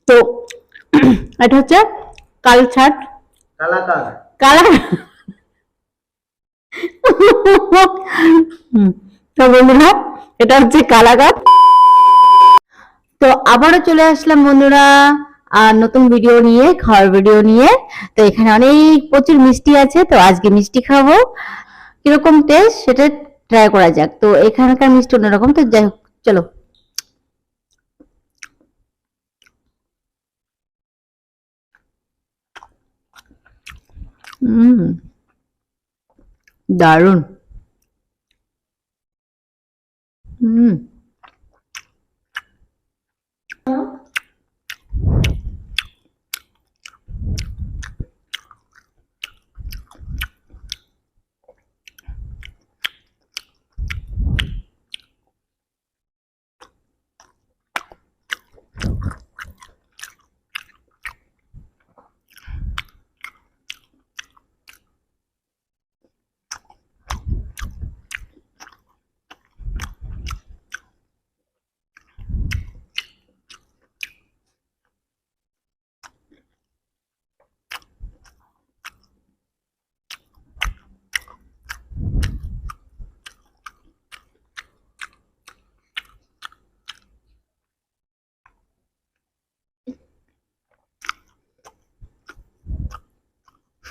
তো এটা হচ্ছে কালছাট, কালাকার। কালা। তো বন্ধুরা, এটা হচ্ছে কালাকাত। তো আবারও চলে আসলাম বন্ধুরা নতুন ভিডিও নিয়ে, খাওয়ার ভিডিও নিয়ে। তো এখানে অনেক প্রচুর মিষ্টি আছে, তো আজকে মিষ্টি খাবো। কিরকম টেস্ট সেটা ট্রাই করা যাক। তো এখানকার মিষ্টি অন্যরকম, তো যাই হোক চলো। দারুন। হুম।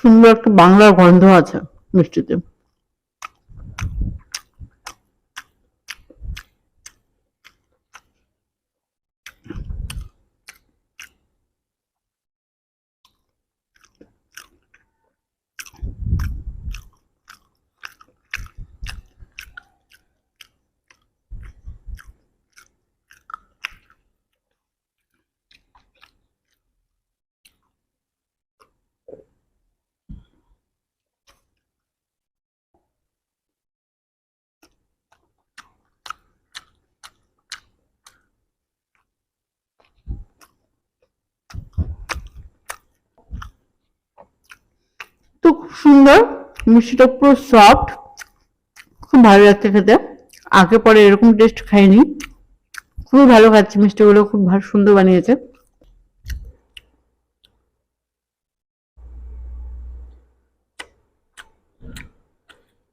সুন্দর একটা বাংলার গন্ধ আছে মিষ্টিতে। তো খুব সুন্দর, মিষ্টিটা পুরো সফট, খুব ভালো লাগছে খেতে। আগে পরে এরকম টেস্ট খাইনি, খুবই ভালো খাচ্ছি। মিষ্টিগুলো খুব ভালো সুন্দর বানিয়েছে।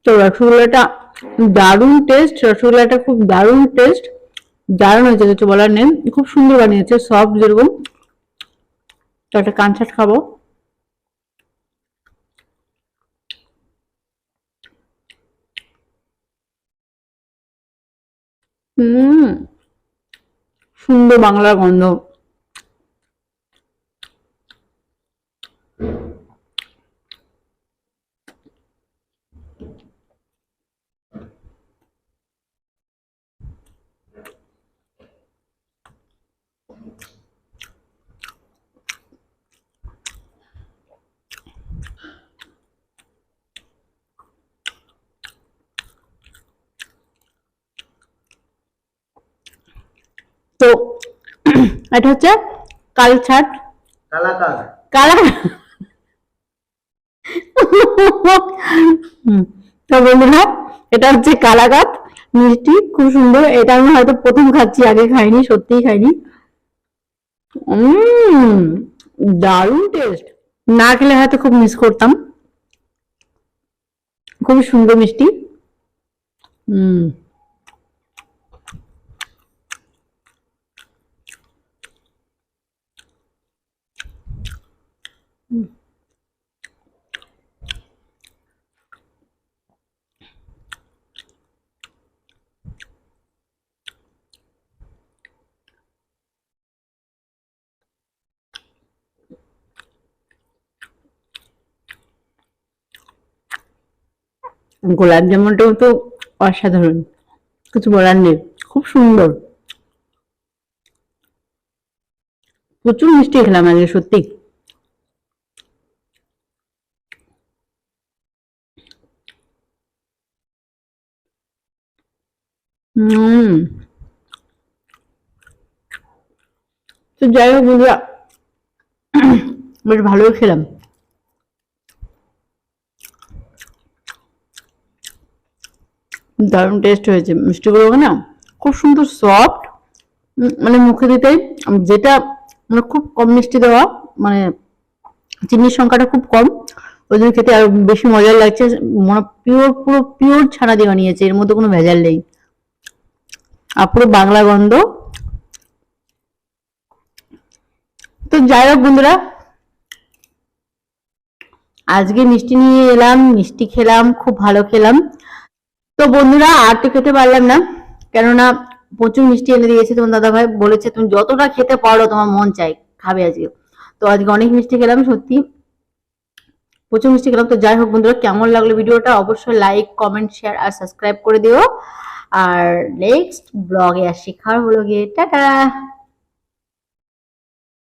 তো রসগোল্লাটা দারুণ টেস্ট, রসগোল্লাটা খুব দারুণ টেস্ট, দারুণ হয়েছে, কিছু বলার নেই। খুব সুন্দর বানিয়েছে, সফট যেরকম। তো একটা কানসাট খাবো। হুম, সুন্দর বাংলার গন্ধ। তো এটা হচ্ছে কালছাট, কালাকার। কালা। তো বন্ধুরা, এটা হচ্ছে কালাকাত মিষ্টি, খুব সুন্দর। এটা আমি হয়তো প্রথম খাচ্ছি, আগে খাইনি, সত্যিই খাইনি। দারুণ টেস্ট, না খেলে হয়তো খুব মিস করতাম। খুবই সুন্দর মিষ্টি। হুম। গোলাপ জামুনটাও তো অসাধারণ, কিছু বলার নেই, খুব সুন্দর। প্রচুর মিষ্টি খেলাম আজকে সত্যি। হুম। তো যাই হোক বন্ধুরা, বেশ ভালোই খেলাম। দারুণ টেস্ট হয়েছে মিষ্টিগুলো না, খুব সুন্দর সফট। মানে মুখে দিতেই যেটা মানে খুব কম মিষ্টি দেওয়া, মানে চিনির সংখ্যাটা খুব কম, ওই জন্য খেতে আরো বেশি মজার লাগছে। মানে পিওর, পুরো পিওর ছানা দিয়ে বানিয়েছে, এর মধ্যে কোনো ভেজাল নেই, আর পুরো বাংলা গন্ধ। তো যাই হোক বন্ধুরা, আজকে মিষ্টি নিয়ে এলাম, মিষ্টি খেলাম, খুব ভালো খেলাম। তো বন্ধুরা আর তো খেতে পারলাম না, কেননা প্রচুর মিষ্টি এনে দিয়েছে তোমার দাদা ভাই, বলেছে তুমি যতটা খেতে পারো তোমার মন চাই খাবে আজকে। তো আজকে অনেক মিষ্টি খেলাম, সত্যি প্রচুর মিষ্টি খেলাম। তো যাই হোক বন্ধুরা, কেমন লাগলো ভিডিওটা অবশ্যই লাইক, কমেন্ট, শেয়ার আর সাবস্ক্রাইব করে দিও। আর নেক্সট ব্লগে আসি, খাওয়ার ব্লগে। টাটা।